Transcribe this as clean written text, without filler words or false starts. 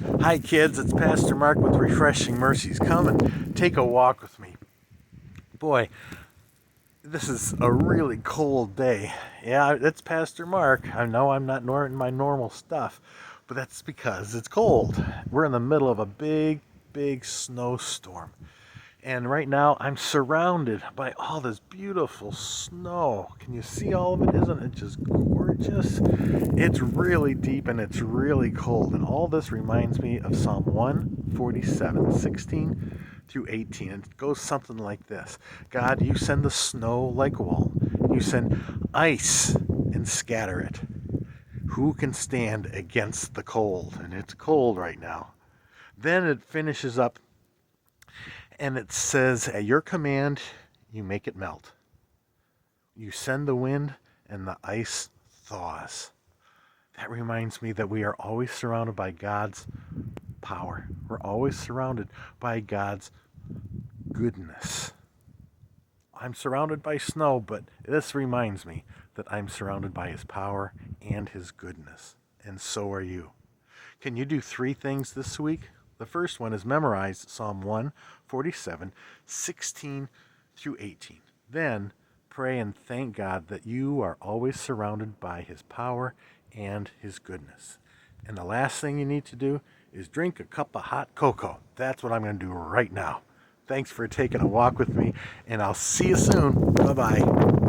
Hi kids, it's Pastor Mark with Refreshing Mercies. Come and take a walk with me. Boy, this is a really cold day. Yeah, it's Pastor Mark. I know I'm not in my normal stuff, but that's because it's cold. We're in the middle of a big snowstorm. And right now I'm surrounded by all this beautiful snow. Can you see all of it? Isn't it just gorgeous? It's really deep and it's really cold. And all this reminds me of Psalm 147, 16 through 18. It goes something like this: God, you send the snow like wool, you send ice and scatter it. Who can stand against the cold? And it's cold right now. Then it finishes up and it says, at your command, you make it melt. You send the wind, and the ice thaws. That reminds me that we are always surrounded by God's power. We're always surrounded by God's goodness. I'm surrounded by snow, but this reminds me that I'm surrounded by His power and His goodness. And so are you. Can you do 3 things this week? The first one is memorize Psalm 147, 16 through 18. Then pray and thank God that you are always surrounded by His power and His goodness. And the last thing you need to do is drink a cup of hot cocoa. That's what I'm going to do right now. Thanks for taking a walk with me, and I'll see you soon. Bye-bye.